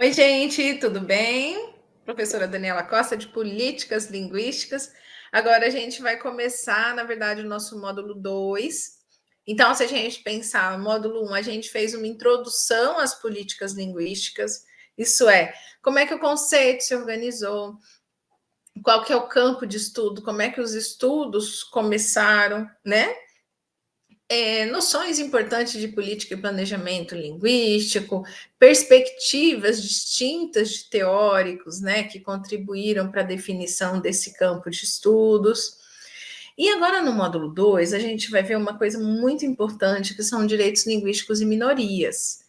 Oi, gente, tudo bem? Professora Daniela Costa, de Políticas Linguísticas. Agora a gente vai começar, na verdade, o nosso módulo 2. Então, se a gente pensar no módulo 1, a gente fez uma introdução às políticas linguísticas, isso é, como é que o conceito se organizou, qual que é o campo de estudo, como é que os estudos começaram, né? Noções importantes de política e planejamento linguístico, perspectivas distintas de teóricos, né, que contribuíram para a definição desse campo de estudos. E agora, no módulo 2, a gente vai ver uma coisa muito importante, que são direitos linguísticos e minorias.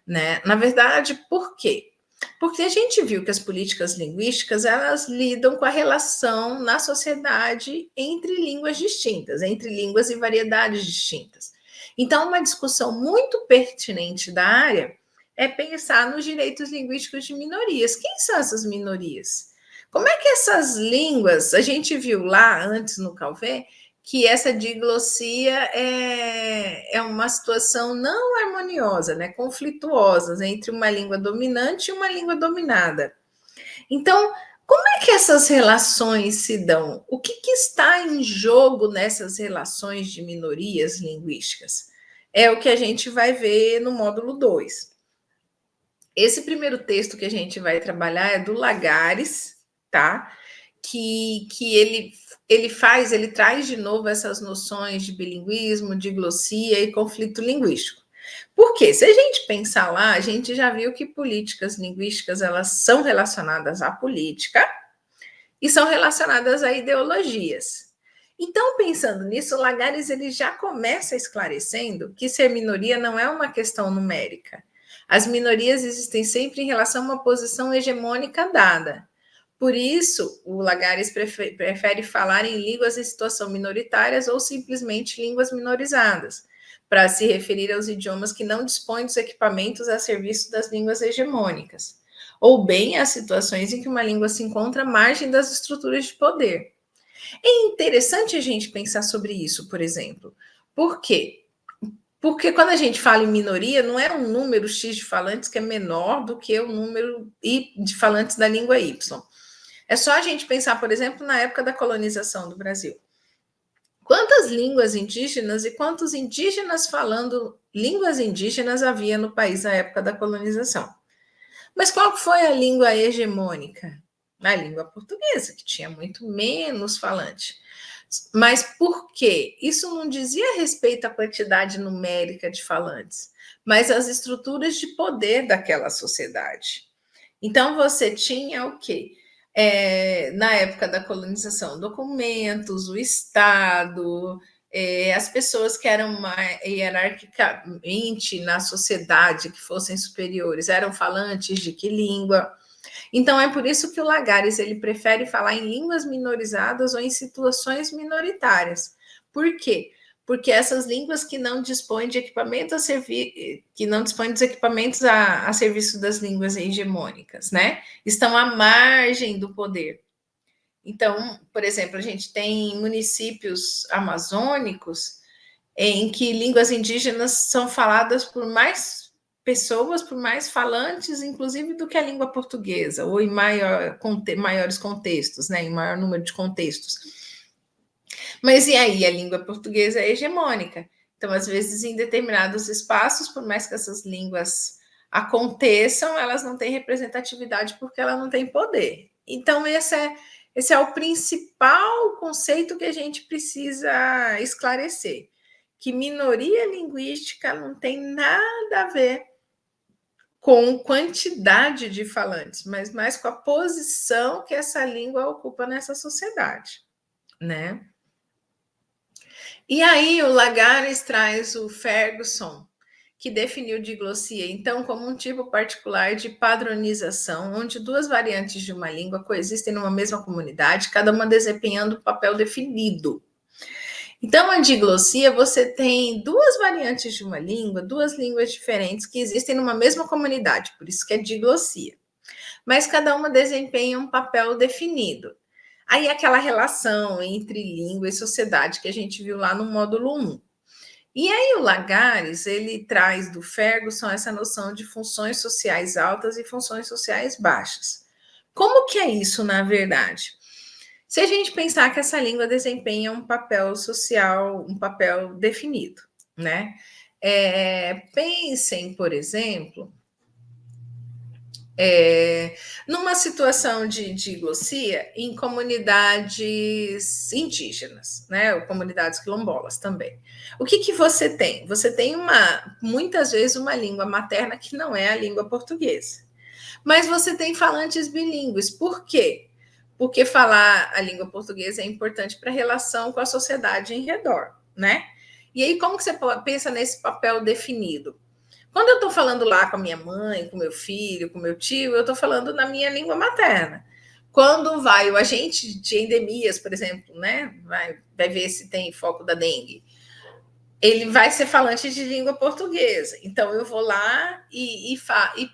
Né? Na verdade, por quê? Porque a gente viu que as políticas linguísticas elas lidam com a relação na sociedade entre línguas distintas, entre línguas e variedades distintas. Então, uma discussão muito pertinente da área é pensar nos direitos linguísticos de minorias. Quem são essas minorias? Como é que essas línguas, a gente viu lá antes no Calvé, que essa diglossia é uma situação não harmoniosa, né, conflituosa entre uma língua dominante e uma língua dominada. Então, como é que essas relações se dão? O que está em jogo nessas relações de minorias linguísticas? É o que a gente vai ver no módulo 2. Esse primeiro texto que a gente vai trabalhar é do Lagares, tá? Que ele traz de novo essas noções de bilinguismo, diglossia e conflito linguístico. Porque se a gente pensar lá, a gente já viu que políticas linguísticas elas são relacionadas à política e são relacionadas a ideologias. Então, pensando nisso, Lagares ele já começa esclarecendo que ser minoria não é uma questão numérica. As minorias existem sempre em relação a uma posição hegemônica dada. Por isso, o Lagares prefere falar em línguas em situação minoritárias ou simplesmente línguas minorizadas, para se referir aos idiomas que não dispõem dos equipamentos a serviço das línguas hegemônicas, ou bem às situações em que uma língua se encontra à margem das estruturas de poder. É interessante a gente pensar sobre isso, por exemplo. Por quê? Porque quando a gente fala em minoria, não é um número X de falantes que é menor do que o número I de falantes da língua Y. É só a gente pensar, por exemplo, na época da colonização do Brasil. Quantas línguas indígenas e quantos indígenas falando línguas indígenas havia no país na época da colonização? Mas qual foi a língua hegemônica? A língua portuguesa, que tinha muito menos falante. Mas por quê? Isso não dizia respeito à quantidade numérica de falantes, mas às estruturas de poder daquela sociedade. Então, você tinha o quê? Na época da colonização, documentos, o Estado, as pessoas que eram hierarquicamente na sociedade, que fossem superiores, eram falantes de que língua? Então, é por isso que o Lagares ele prefere falar em línguas minorizadas ou em situações minoritárias. Por quê? Porque essas línguas que não dispõem de equipamento a servir, que não dispõem dos equipamentos a serviço das línguas hegemônicas, né? Estão à margem do poder. Então, por exemplo, a gente tem municípios amazônicos em que línguas indígenas são faladas por mais pessoas, por mais falantes, inclusive do que a língua portuguesa, ou em maiores contextos, né, em maior número de contextos. Mas e aí? A língua portuguesa é hegemônica. Então, às vezes, em determinados espaços, por mais que essas línguas aconteçam, elas não têm representatividade porque ela não tem poder. Então, esse é o principal conceito que a gente precisa esclarecer, que minoria linguística não tem nada a ver com quantidade de falantes, mas mais com a posição que essa língua ocupa nessa sociedade, né? E aí o Lagares traz o Ferguson, que definiu diglossia, então, como um tipo particular de padronização, onde duas variantes de uma língua coexistem numa mesma comunidade, cada uma desempenhando um papel definido. Então, a diglossia, você tem duas variantes de uma língua, duas línguas diferentes que existem numa mesma comunidade, por isso que é diglossia. Mas cada uma desempenha um papel definido. Aí aquela relação entre língua e sociedade que a gente viu lá no módulo 1. E aí o Lagares, ele traz do Ferguson essa noção de funções sociais altas e funções sociais baixas. Como que é isso, na verdade? Se a gente pensar que essa língua desempenha um papel social, um papel definido, né? Pensem, por exemplo, numa situação de diglossia em comunidades indígenas, né? Ou comunidades quilombolas também. O que você tem? Você tem muitas vezes uma língua materna que não é a língua portuguesa. Mas você tem falantes bilíngues. Por quê? Porque falar a língua portuguesa é importante para a relação com a sociedade em redor, né? E aí, como que você pensa nesse papel definido? Quando eu estou falando lá com a minha mãe, com meu filho, com meu tio, eu estou falando na minha língua materna. Quando vai o agente de endemias, por exemplo, né? Vai ver se tem foco da dengue. Ele vai ser falante de língua portuguesa. Então, eu vou lá e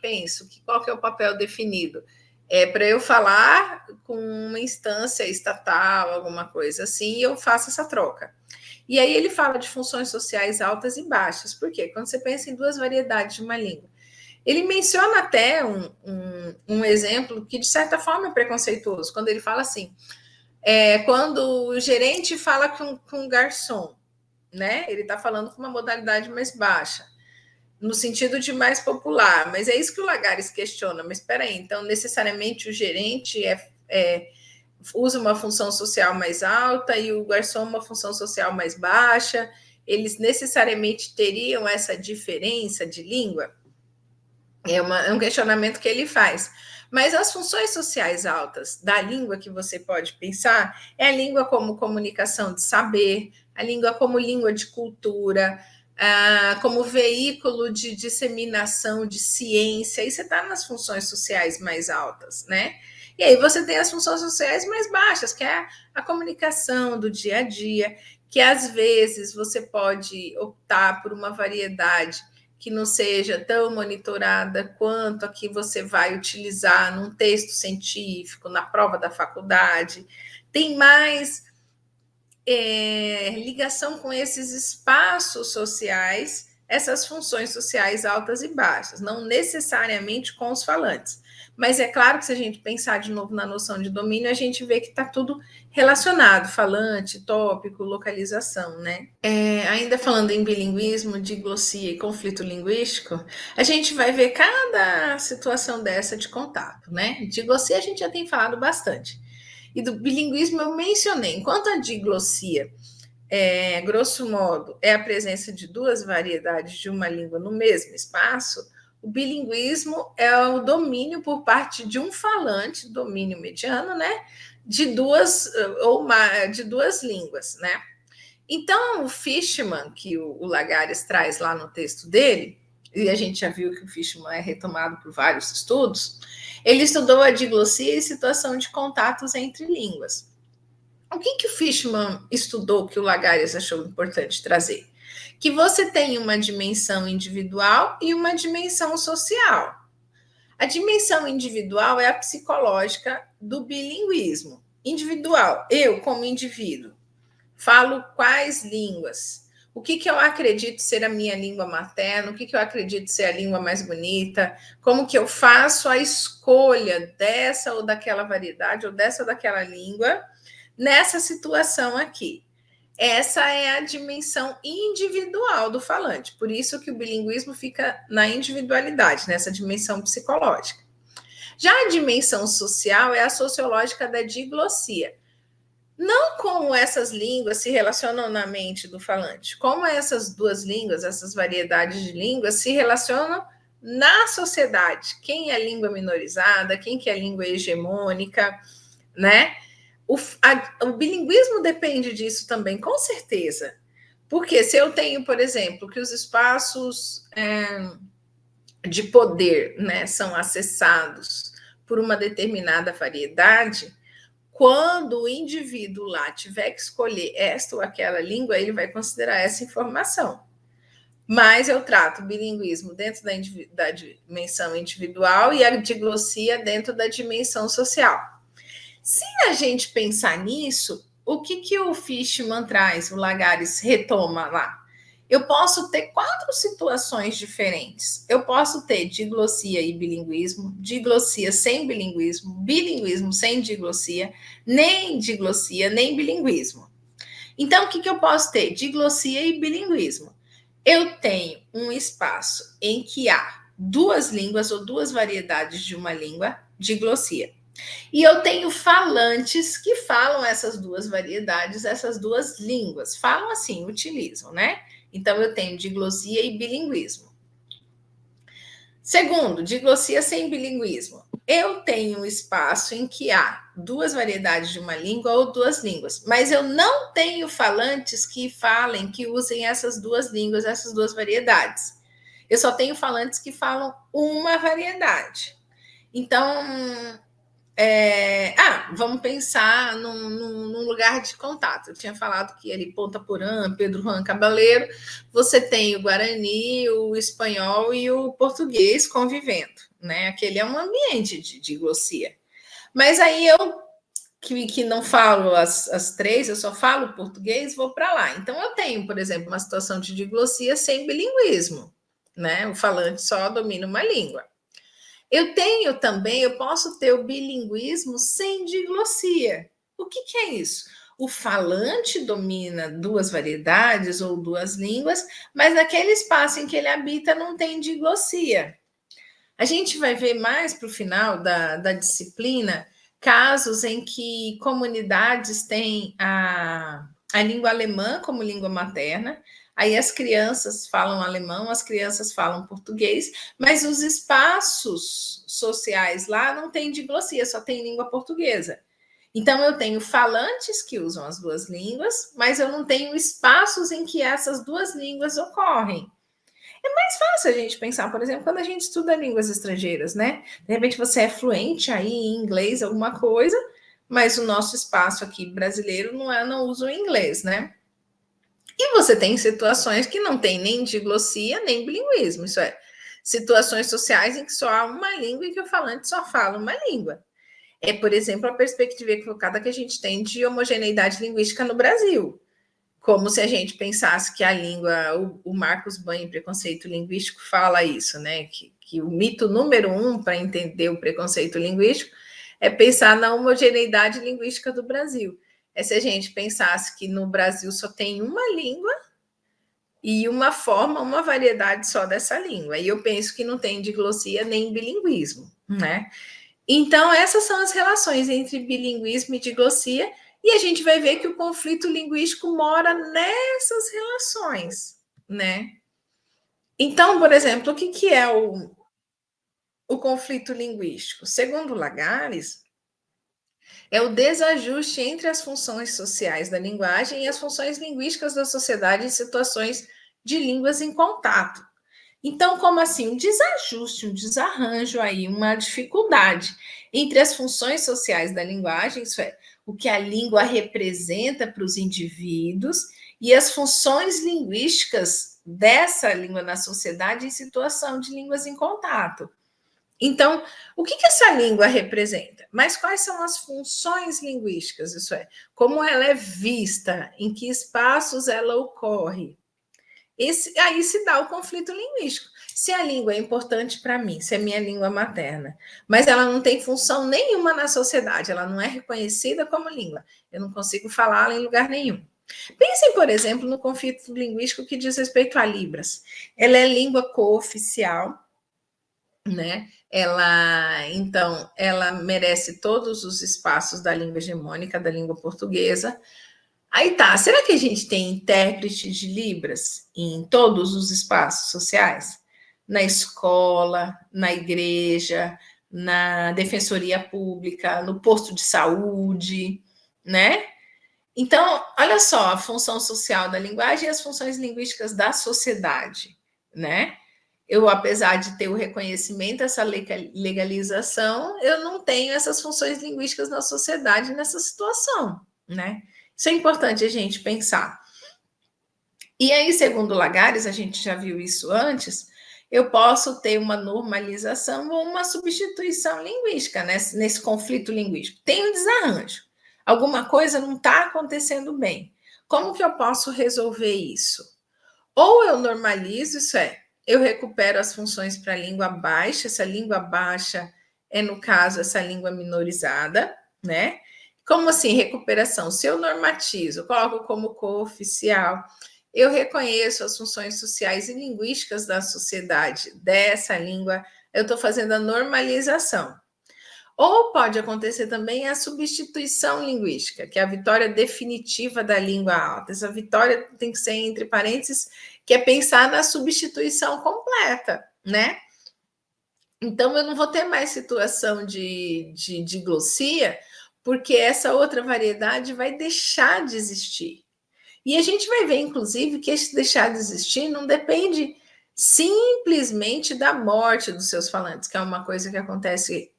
penso que qual que é o papel definido? É para eu falar com uma instância estatal, alguma coisa assim, e eu faço essa troca. E aí ele fala de funções sociais altas e baixas. Por quê? Quando você pensa em duas variedades de uma língua. Ele menciona até um exemplo que, de certa forma, é preconceituoso, quando ele fala assim, quando o gerente fala com um garçom, né? Ele está falando com uma modalidade mais baixa, no sentido de mais popular, mas é isso que o Lagares questiona. Mas espera aí, então necessariamente o gerente usa uma função social mais alta e o garçom uma função social mais baixa? Eles necessariamente teriam essa diferença de língua? É um questionamento que ele faz. Mas as funções sociais altas da língua que você pode pensar é a língua como comunicação de saber, a língua como língua de cultura, como veículo de disseminação de ciência. Aí você está nas funções sociais mais altas, né? E aí você tem as funções sociais mais baixas, que é a comunicação do dia a dia, que às vezes você pode optar por uma variedade que não seja tão monitorada quanto a que você vai utilizar num texto científico, na prova da faculdade. Tem mais ligação com esses espaços sociais, essas funções sociais altas e baixas, não necessariamente com os falantes. Mas é claro que se a gente pensar de novo na noção de domínio, a gente vê que está tudo relacionado, falante, tópico, localização, né? Ainda falando em bilinguismo, diglossia e conflito linguístico, a gente vai ver cada situação dessa de contato, né? Diglossia a gente já tem falado bastante. E do bilinguismo eu mencionei. Enquanto a diglossia, grosso modo, é a presença de duas variedades de uma língua no mesmo espaço, o bilinguismo é o domínio por parte de um falante, domínio mediano, né? De duas de duas línguas, né? Então, o Fishman, que o Lagares traz lá no texto dele, e a gente já viu que o Fishman é retomado por vários estudos, ele estudou a diglossia e situação de contatos entre línguas. O que o Fishman estudou que o Lagares achou importante trazer? Que você tem uma dimensão individual e uma dimensão social. A dimensão individual é a psicológica do bilinguismo. Individual, eu como indivíduo, falo quais línguas? O que eu acredito ser a minha língua materna? O que eu acredito ser a língua mais bonita? Como que eu faço a escolha dessa ou daquela variedade, ou dessa ou daquela língua, nessa situação aqui? Essa é a dimensão individual do falante. Por isso que o bilinguismo fica na individualidade, nessa dimensão psicológica. Já a dimensão social é a sociológica da diglossia. Não como essas línguas se relacionam na mente do falante, como essas duas línguas, essas variedades de línguas se relacionam na sociedade. Quem é língua minorizada, quem que é língua hegemônica, né? O bilinguismo depende disso também, com certeza. Porque se eu tenho, por exemplo, que os espaços de poder, né, são acessados por uma determinada variedade, quando o indivíduo lá tiver que escolher esta ou aquela língua, ele vai considerar essa informação. Mas eu trato o bilinguismo dentro da dimensão individual e a diglossia dentro da dimensão social. Se a gente pensar nisso, o que o Fishman traz, o Lagares retoma lá? eu posso ter 4 situações diferentes. Eu posso ter diglossia e bilinguismo, diglossia sem bilinguismo, bilinguismo sem diglossia, nem diglossia, nem bilinguismo. Então, o que eu posso ter? Diglossia e bilinguismo. Eu tenho um espaço em que há 2 línguas ou 2 variedades de uma língua, diglossia. E eu tenho falantes que falam essas 2 variedades, essas 2 línguas. Falam assim, utilizam, né? Então, eu tenho diglossia e bilinguismo. Segundo, diglossia sem bilinguismo. Eu tenho um espaço em que há 2 variedades de uma língua ou 2 línguas, mas eu não tenho falantes que falem, que usem essas 2 línguas, essas 2 variedades. Eu só tenho falantes que falam uma variedade. Então, vamos pensar num lugar de contato. Eu tinha falado que ali, Ponta Porã, Pedro Juan Cabaleiro, você tem o Guarani, o espanhol e o português convivendo, né? Aquele é um ambiente de diglossia. Mas aí eu, que não falo as 3, eu só falo português, vou para lá. Então eu tenho, por exemplo, uma situação de diglossia sem bilinguismo, né? O falante só domina uma língua. Eu tenho também, eu posso ter o bilinguismo sem diglossia. O que é isso? O falante domina 2 variedades ou 2 línguas, mas naquele espaço em que ele habita não tem diglossia. A gente vai ver mais para o final da disciplina casos em que comunidades têm a língua alemã como língua materna, aí as crianças falam alemão, as crianças falam português, mas os espaços sociais lá não tem diglossia, só tem língua portuguesa. Então, eu tenho falantes que usam as 2 línguas, mas eu não tenho espaços em que essas 2 línguas ocorrem. É mais fácil a gente pensar, por exemplo, quando a gente estuda línguas estrangeiras, né? De repente você é fluente aí em inglês, alguma coisa, mas o nosso espaço aqui brasileiro não usa o inglês, né? E você tem situações que não tem nem diglossia, nem bilinguismo, isso é, situações sociais em que só há uma língua e que o falante só fala uma língua. É, por exemplo, a perspectiva equivocada que a gente tem de homogeneidade linguística no Brasil. Como se a gente pensasse que a língua, o Marcos Banho, Preconceito Linguístico, fala isso, né? Que o mito número 1 para entender o preconceito linguístico é pensar na homogeneidade linguística do Brasil. É se a gente pensasse que no Brasil só tem uma língua e uma forma, uma variedade só dessa língua. E eu penso que não tem diglossia nem bilinguismo, né? Então, essas são as relações entre bilinguismo e diglossia, e a gente vai ver que o conflito linguístico mora nessas relações, né? Então, por exemplo, o que é o conflito linguístico? Segundo Lagares, é o desajuste entre as funções sociais da linguagem e as funções linguísticas da sociedade em situações de línguas em contato. Então, como assim? Um desajuste, um desarranjo aí, uma dificuldade entre as funções sociais da linguagem, isso é, o que a língua representa para os indivíduos, e as funções linguísticas dessa língua na sociedade em situação de línguas em contato. Então, o que essa língua representa? Mas quais são as funções linguísticas? Isso é, como ela é vista, em que espaços ela ocorre. Aí se dá o conflito linguístico. Se a língua é importante para mim, se é minha língua materna, mas ela não tem função nenhuma na sociedade, ela não é reconhecida como língua, eu não consigo falá-la em lugar nenhum. Pensem, por exemplo, no conflito linguístico que diz respeito a Libras. Ela é língua cooficial, né? Então, ela merece todos os espaços da língua hegemônica, da língua portuguesa. Aí tá, será que a gente tem intérprete de Libras em todos os espaços sociais? Na escola, na igreja, na defensoria pública, no posto de saúde, né? Então, olha só a função social da linguagem e as funções linguísticas da sociedade, né? Eu, apesar de ter o reconhecimento, essa legalização, eu não tenho essas funções linguísticas na sociedade nessa situação, né? Isso é importante a gente pensar. E aí, segundo Lagares, a gente já viu isso antes, eu posso ter uma normalização ou uma substituição linguística nesse conflito linguístico. Tem um desarranjo. Alguma coisa não está acontecendo bem. Como que eu posso resolver isso? Ou eu normalizo, isso é, eu recupero as funções para a língua baixa, essa língua baixa é, no caso, essa língua minorizada, né? Como assim, recuperação? Se eu normatizo, coloco como cooficial, eu reconheço as funções sociais e linguísticas da sociedade dessa língua, eu estou fazendo a normalização. Ou pode acontecer também a substituição linguística, que é a vitória definitiva da língua alta. Essa vitória tem que ser entre parênteses, que é pensar na substituição completa, né? Então, eu não vou ter mais situação de diglossia, porque essa outra variedade vai deixar de existir. E a gente vai ver, inclusive, que esse deixar de existir não depende simplesmente da morte dos seus falantes, que é uma coisa que acontece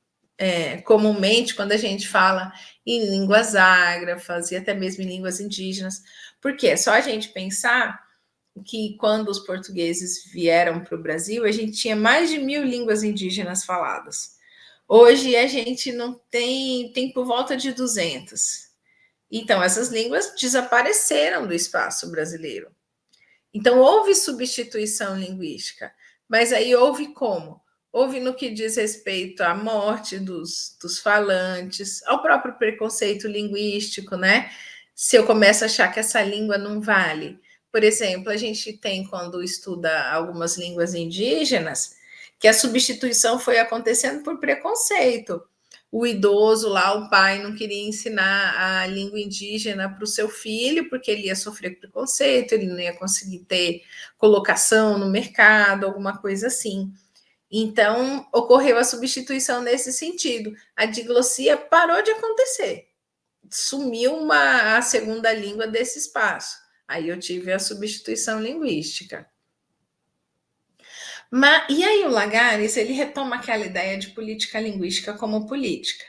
comumente quando a gente fala em línguas ágrafas e até mesmo em línguas indígenas, porque é só a gente pensar que quando os portugueses vieram para o Brasil, a gente tinha mais de 1.000 línguas indígenas faladas. Hoje a gente não tem por volta de 200. Então, essas línguas desapareceram do espaço brasileiro. Então, houve substituição linguística, mas aí houve como? Houve no que diz respeito à morte dos falantes, ao próprio preconceito linguístico, né? Se eu começo a achar que essa língua não vale. Por exemplo, a gente tem, quando estuda algumas línguas indígenas, que a substituição foi acontecendo por preconceito. O idoso lá, o pai, não queria ensinar a língua indígena para o seu filho, porque ele ia sofrer preconceito, ele não ia conseguir ter colocação no mercado, alguma coisa assim. Então, ocorreu a substituição nesse sentido. A diglossia parou de acontecer. Sumiu a segunda língua desse espaço. Aí eu tive a substituição linguística. E aí o Lagares, ele retoma aquela ideia de política linguística como política.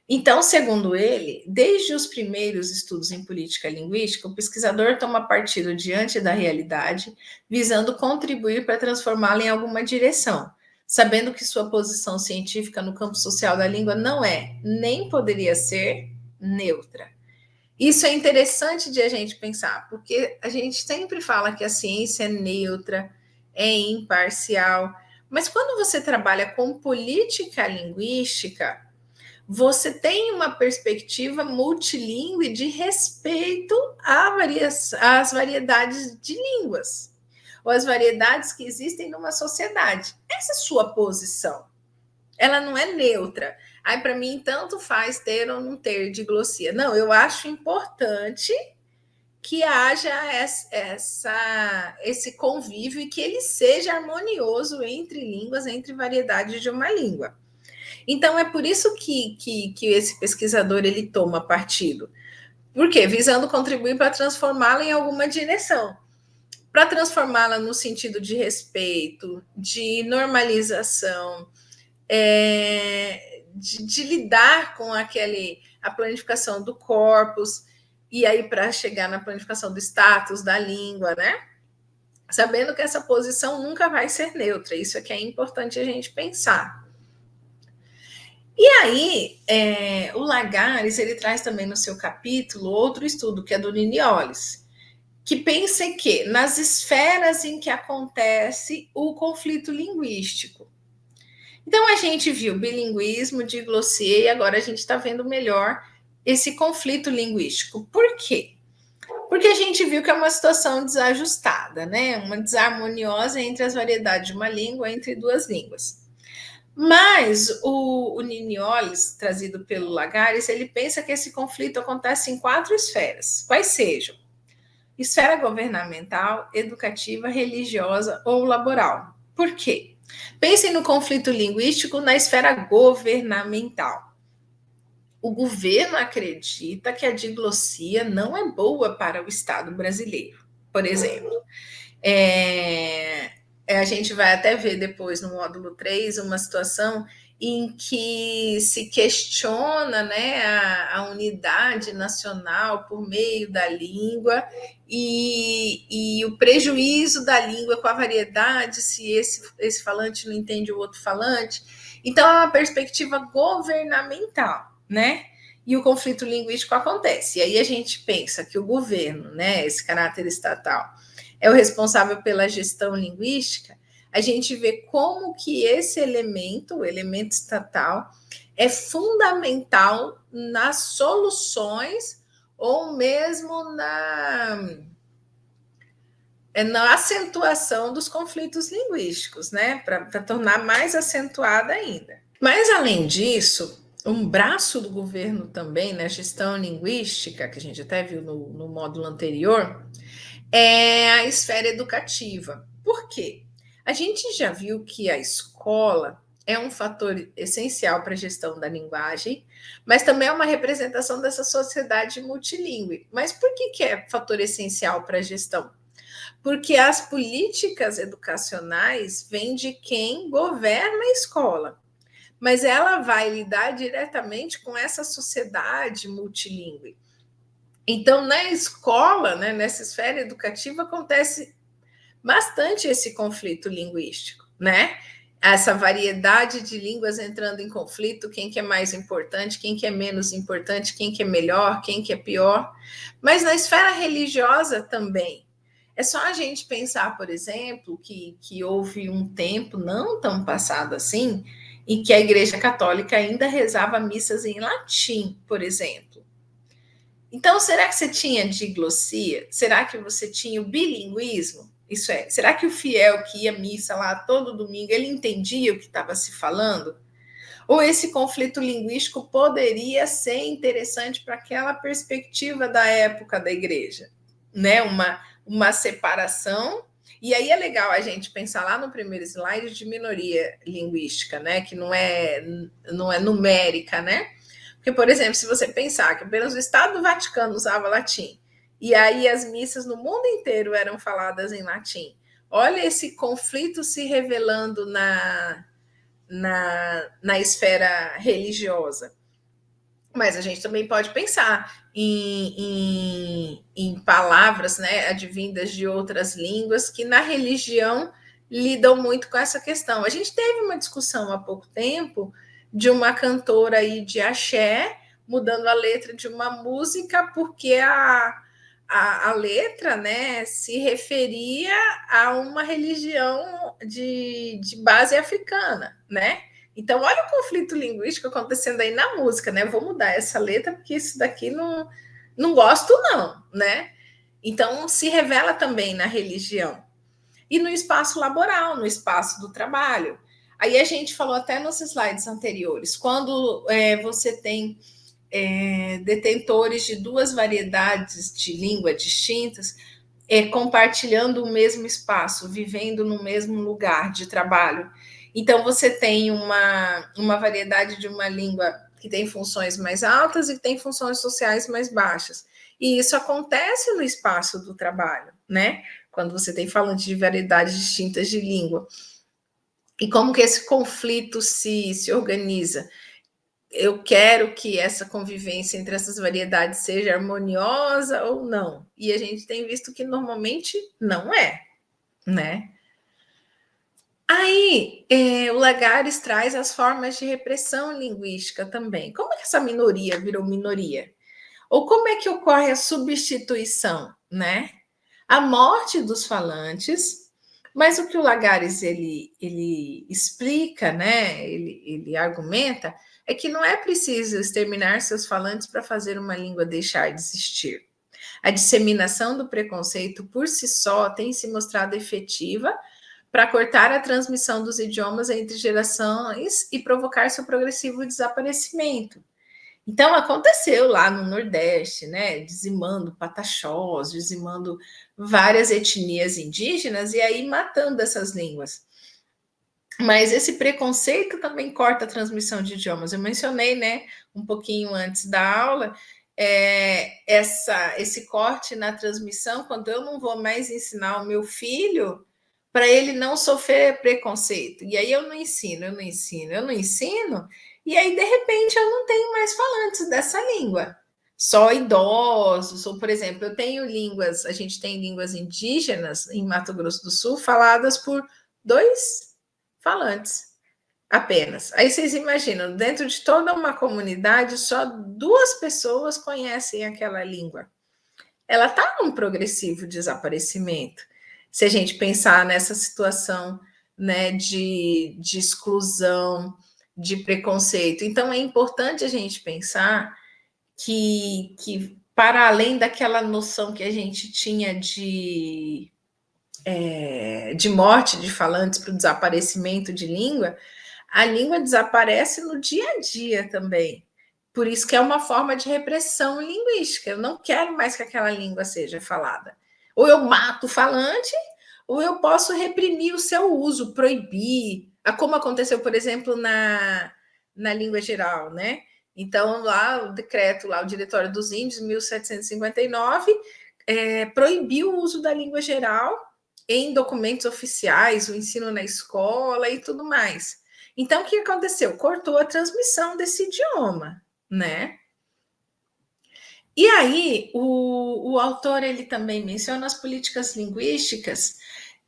Então, segundo ele, desde os primeiros estudos em política linguística, o pesquisador toma partido diante da realidade, visando contribuir para transformá-la em alguma direção, sabendo que sua posição científica no campo social da língua não é, nem poderia ser, neutra. Isso é interessante de a gente pensar, porque a gente sempre fala que a ciência é neutra, é imparcial, mas quando você trabalha com política linguística, você tem uma perspectiva multilingüe de respeito às variedades de línguas, ou as variedades que existem numa sociedade. Essa é a sua posição. Ela não é neutra. Aí, para mim, tanto faz ter ou não ter diglossia. Não, eu acho importante que haja esse convívio e que ele seja harmonioso entre línguas, entre variedades de uma língua. Então, é por isso que esse pesquisador ele toma partido. Por quê? Visando contribuir para transformá-la em alguma direção. Para transformá-la no sentido de respeito, de normalização, de lidar com a planificação do corpus, e aí para chegar na planificação do status da língua, né? Sabendo que essa posição nunca vai ser neutra. Isso é que é importante a gente pensar. E aí, o Lagares, ele traz também no seu capítulo outro estudo, que é do Liniolis, que pensa em que nas esferas em que acontece o conflito linguístico. Então, a gente viu bilinguismo, diglossia, e agora a gente está vendo melhor esse conflito linguístico. Por quê? Porque a gente viu que é uma situação desajustada, né? Uma desarmoniosa entre as variedades de uma língua, entre duas línguas. Mas o Niniolis, trazido pelo Lagares, ele pensa que esse conflito acontece em 4 esferas, quais sejam: esfera governamental, educativa, religiosa ou laboral. Por quê? Pensem no conflito linguístico na esfera governamental. O governo acredita que a diglossia não é boa para o Estado brasileiro, por exemplo. A gente vai até ver depois no módulo 3 uma situação em que se questiona, né, a unidade nacional por meio da língua e o prejuízo da língua com a variedade, se esse falante não entende o outro falante. Então, é uma perspectiva governamental, né? E o conflito linguístico acontece. E aí a gente pensa que o governo, né, esse caráter estatal, é o responsável pela gestão linguística, a gente vê como que esse elemento, o elemento estatal, é fundamental nas soluções ou mesmo na acentuação dos conflitos linguísticos, né? Para tornar mais acentuada ainda. Mas, além disso, um braço do governo também na gestão linguística, que a gente até viu no módulo anterior, é a esfera educativa. Por quê? A gente já viu que a escola é um fator essencial para a gestão da linguagem, mas também é uma representação dessa sociedade multilingüe. Mas por que é fator essencial para a gestão? Porque as políticas educacionais vêm de quem governa a escola, mas ela vai lidar diretamente com essa sociedade multilingüe. Então, na escola, né, nessa esfera educativa, acontece bastante esse conflito linguístico, né? Essa variedade de línguas entrando em conflito, quem que é mais importante, quem que é menos importante, quem que é melhor, quem que é pior. Mas na esfera religiosa também. É só a gente pensar, por exemplo, que houve um tempo não tão passado assim, em que a Igreja Católica ainda rezava missas em latim, por exemplo. Então, será que você tinha diglossia? Será que você tinha o bilinguismo? Isso é, será que o fiel que ia à missa lá todo domingo, ele entendia o que estava se falando? Ou esse conflito linguístico poderia ser interessante para aquela perspectiva da época da igreja, né? Uma separação. E aí é legal a gente pensar lá no primeiro slide de minoria linguística, né? Que não é numérica, né? Porque, por exemplo, se você pensar que apenas o Estado do Vaticano usava latim, e aí as missas no mundo inteiro eram faladas em latim, olha esse conflito se revelando na esfera religiosa. Mas a gente também pode pensar em palavras, né, advindas de outras línguas que na religião lidam muito com essa questão. A gente teve uma discussão há pouco tempo de uma cantora aí de axé mudando a letra de uma música porque a letra, né, se referia a uma religião de base africana, né? Então, olha o conflito linguístico acontecendo aí na música, né? Eu vou mudar essa letra porque isso daqui não gosto, não, né? Então, se revela também na religião e no espaço laboral, no espaço do trabalho. Aí a gente falou até nos slides anteriores, quando você tem detentores de duas variedades de língua distintas, compartilhando o mesmo espaço, vivendo no mesmo lugar de trabalho. Então, você tem uma variedade de uma língua que tem funções mais altas e que tem funções sociais mais baixas. E isso acontece no espaço do trabalho, né? Quando você tem falantes de variedades distintas de língua. E como que esse conflito se organiza? Eu quero que essa convivência entre essas variedades seja harmoniosa ou não. E a gente tem visto que normalmente não é, né? Aí, o Lagares traz as formas de repressão linguística também. Como é que essa minoria virou minoria? Ou como é que ocorre a substituição, né? A morte dos falantes, mas o que o Lagares ele explica, né? Ele argumenta é que não é preciso exterminar seus falantes para fazer uma língua deixar de existir. A disseminação do preconceito por si só tem se mostrado efetiva para cortar a transmissão dos idiomas entre gerações e provocar seu progressivo desaparecimento. Então, aconteceu lá no Nordeste, né? Dizimando pataxós, dizimando várias etnias indígenas e aí matando essas línguas. Mas esse preconceito também corta a transmissão de idiomas. Eu mencionei, né, um pouquinho antes da aula, esse corte na transmissão, quando eu não vou mais ensinar o meu filho para ele não sofrer preconceito. E aí eu não ensino, e aí, de repente, eu não tenho mais falantes dessa língua. Só idosos, ou, por exemplo, a gente tem línguas indígenas em Mato Grosso do Sul faladas por 2 falantes apenas. Aí vocês imaginam, dentro de toda uma comunidade, só 2 pessoas conhecem aquela língua. Ela está num progressivo desaparecimento. se a gente pensar nessa situação, né, de exclusão, de preconceito. Então, é importante a gente pensar que para além daquela noção que a gente tinha de morte de falantes para o desaparecimento de língua, a língua desaparece no dia a dia também. Por isso que é uma forma de repressão linguística. Eu não quero mais que aquela língua seja falada. Ou eu mato o falante, ou eu posso reprimir o seu uso, proibir, como aconteceu, por exemplo, na língua geral, né? Então, lá o decreto, lá o Diretório dos Índios, 1759, proibiu o uso da língua geral em documentos oficiais, o ensino na escola e tudo mais. Então, o que aconteceu? Cortou a transmissão desse idioma, né? E aí, o autor ele também menciona as políticas linguísticas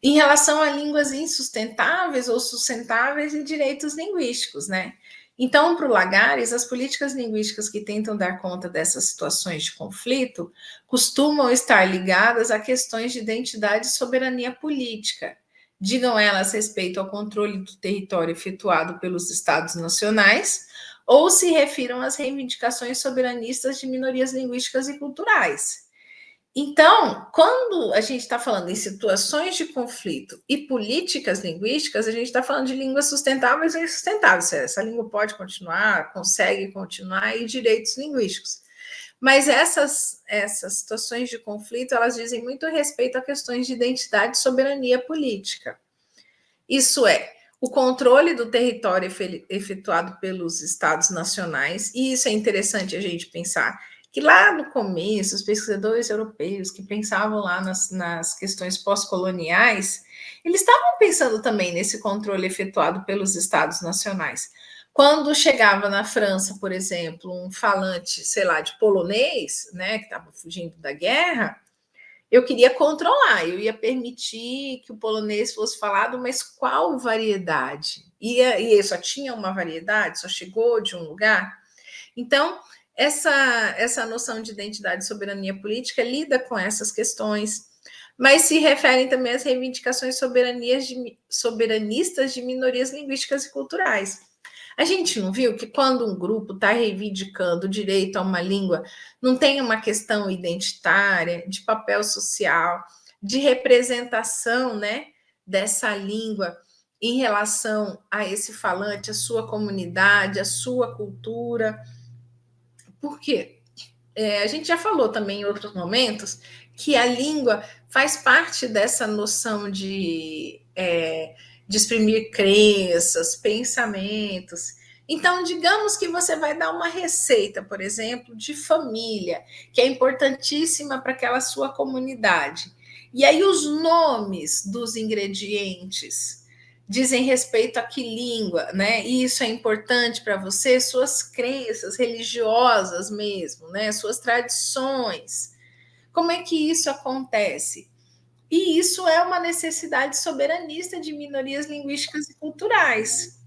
em relação a línguas insustentáveis ou sustentáveis e direitos linguísticos, né? Então, para o Lagares, as políticas linguísticas que tentam dar conta dessas situações de conflito costumam estar ligadas a questões de identidade e soberania política, digam elas respeito ao controle do território efetuado pelos Estados nacionais, ou se refiram às reivindicações soberanistas de minorias linguísticas e culturais. Então, quando a gente está falando em situações de conflito e políticas linguísticas, a gente está falando de línguas sustentáveis ou insustentáveis. Essa língua pode continuar, consegue continuar, e direitos linguísticos. Mas essas situações de conflito, elas dizem muito respeito a questões de identidade e soberania política. Isso é, o controle do território efetuado pelos estados nacionais, e isso é interessante a gente pensar, que lá no começo, os pesquisadores europeus que pensavam lá nas questões pós-coloniais, eles estavam pensando também nesse controle efetuado pelos estados nacionais. Quando chegava na França, por exemplo, um falante, sei lá, de polonês, né, que estava fugindo da guerra, eu queria controlar, eu ia permitir que o polonês fosse falado, mas qual variedade? E só tinha uma variedade, só chegou de um lugar. Então, essa noção de identidade e soberania política lida com essas questões, mas se referem também às reivindicações soberanistas de minorias linguísticas e culturais. A gente não viu que quando um grupo está reivindicando o direito a uma língua, não tem uma questão identitária, de papel social, de representação, né, dessa língua em relação a esse falante, a sua comunidade, a sua cultura. Por quê? A gente já falou também em outros momentos que a língua faz parte dessa noção de exprimir crenças, pensamentos. Então, digamos que você vai dar uma receita, por exemplo, de família, que é importantíssima para aquela sua comunidade. E aí, os nomes dos ingredientes dizem respeito a que língua, né? E isso é importante para você, suas crenças religiosas mesmo, né? Suas tradições. Como é que isso acontece? E isso é uma necessidade soberanista de minorias linguísticas e culturais.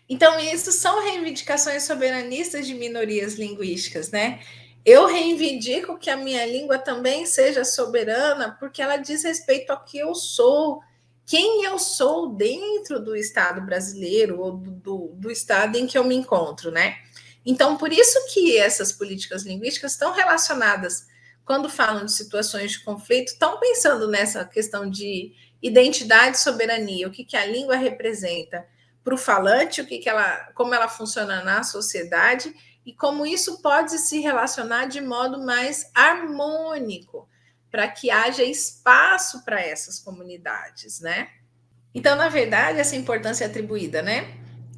Então, isso são reivindicações soberanistas de minorias linguísticas, né? Eu reivindico que a minha língua também seja soberana, porque ela diz respeito ao que eu sou, quem eu sou dentro do Estado brasileiro ou do Estado em que eu me encontro, né? Então, por isso que essas políticas linguísticas estão relacionadas, quando falam de situações de conflito, estão pensando nessa questão de identidade e soberania, o que a língua representa para o falante, como ela funciona na sociedade e como isso pode se relacionar de modo mais harmônico, para que haja espaço para essas comunidades, né? Então, na verdade, essa importância é atribuída, né,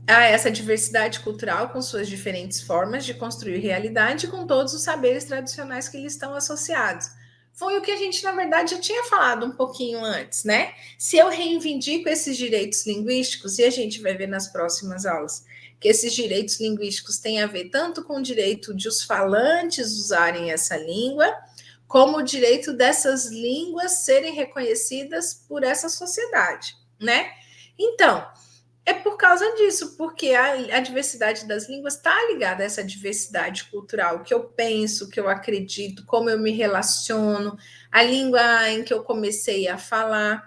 a essa diversidade cultural com suas diferentes formas de construir realidade com todos os saberes tradicionais que lhe estão associados. Foi o que a gente, na verdade, já tinha falado um pouquinho antes, né? Se eu reivindico esses direitos linguísticos, e a gente vai ver nas próximas aulas, que esses direitos linguísticos têm a ver tanto com o direito de os falantes usarem essa língua, como o direito dessas línguas serem reconhecidas por essa sociedade, né? Então, É por causa disso, porque a diversidade das línguas está ligada a essa diversidade cultural, o que eu penso, o que eu acredito, como eu me relaciono, a língua em que eu comecei a falar.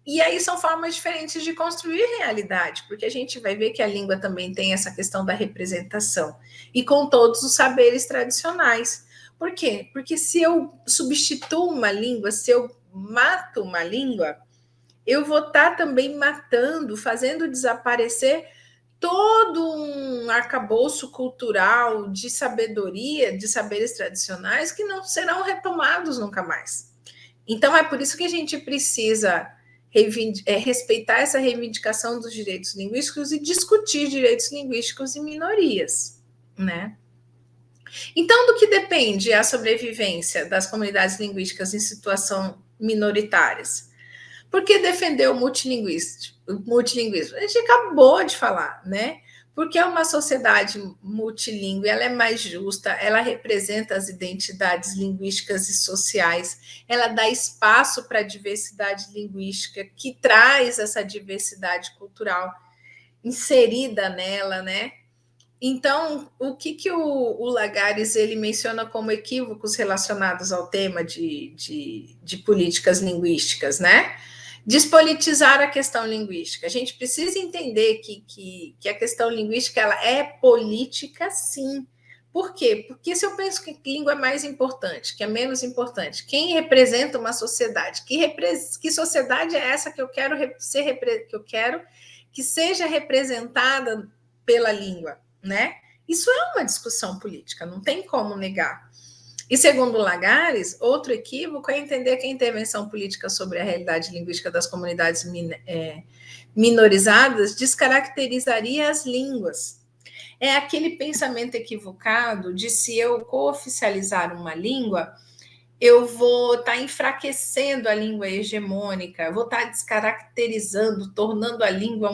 E aí são formas diferentes de construir realidade, porque a gente vai ver que a língua também tem essa questão da representação, e com todos os saberes tradicionais. Por quê? Porque se eu substituo uma língua, se eu mato uma língua, eu vou estar também matando, fazendo desaparecer todo um arcabouço cultural de sabedoria, de saberes tradicionais que não serão retomados nunca mais. Então, é por isso que a gente precisa respeitar essa reivindicação dos direitos linguísticos e discutir direitos linguísticos e minorias, né? Então, do que depende a sobrevivência das comunidades linguísticas em situação minoritárias? Por que defender o multilinguismo? A gente acabou de falar, né? Porque é uma sociedade multilingüe, ela é mais justa, ela representa as identidades linguísticas e sociais, ela dá espaço para a diversidade linguística, que traz essa diversidade cultural inserida nela, né? Então, o que o Lagares ele menciona como equívocos relacionados ao tema de políticas linguísticas, né? Despolitizar a questão linguística. A gente precisa entender que a questão linguística ela é política, sim. Por quê? Porque se eu penso que língua é mais importante, que é menos importante, quem representa uma sociedade? Que sociedade é essa que eu quero que eu quero que seja representada pela língua, né? Isso é uma discussão política, não tem como negar. E segundo Lagares, outro equívoco é entender que a intervenção política sobre a realidade linguística das comunidades minorizadas descaracterizaria as línguas. É aquele pensamento equivocado de se eu cooficializar uma língua, eu vou estar enfraquecendo a língua hegemônica, vou estar descaracterizando, tornando a língua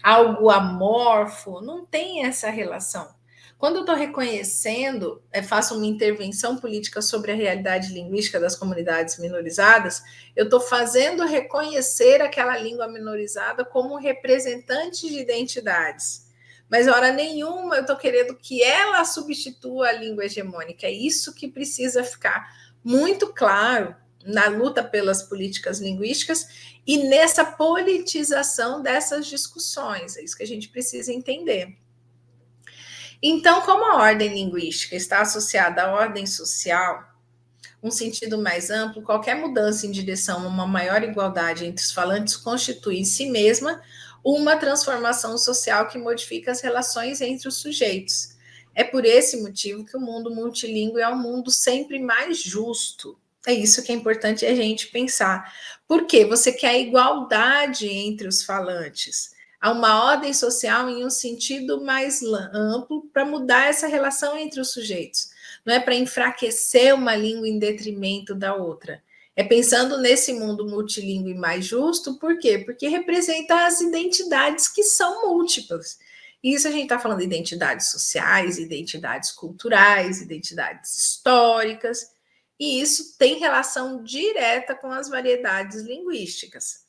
algo amorfo. Não tem essa relação. Quando eu estou reconhecendo, faço uma intervenção política sobre a realidade linguística das comunidades minorizadas, eu estou fazendo reconhecer aquela língua minorizada como representante de identidades. Mas, hora nenhuma, eu estou querendo que ela substitua a língua hegemônica. É isso que precisa ficar muito claro na luta pelas políticas linguísticas e nessa politização dessas discussões. É isso que a gente precisa entender. Então, como a ordem linguística está associada à ordem social, um sentido mais amplo, qualquer mudança em direção a uma maior igualdade entre os falantes constitui em si mesma uma transformação social que modifica as relações entre os sujeitos. É por esse motivo que o mundo multilingüe é um mundo sempre mais justo. É isso que é importante a gente pensar. Por quê? Você quer igualdade entre os falantes. Há uma ordem social em um sentido mais amplo para mudar essa relação entre os sujeitos. Não é para enfraquecer uma língua em detrimento da outra. É pensando nesse mundo multilingüe mais justo, por quê? Porque representa as identidades que são múltiplas. E isso a gente está falando de identidades sociais, identidades culturais, identidades históricas, e isso tem relação direta com as variedades linguísticas.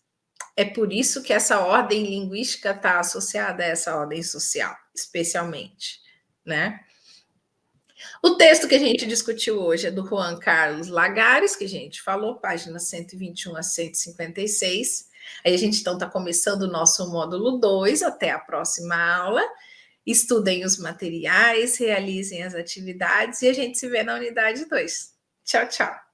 É por isso que essa ordem linguística está associada a essa ordem social, especialmente, né? O texto que a gente discutiu hoje é do Juan Carlos Lagares, que a gente falou, páginas 121 a 156. Aí a gente então está começando o nosso módulo 2, até a próxima aula. Estudem os materiais, realizem as atividades e a gente se vê na unidade 2. Tchau, tchau.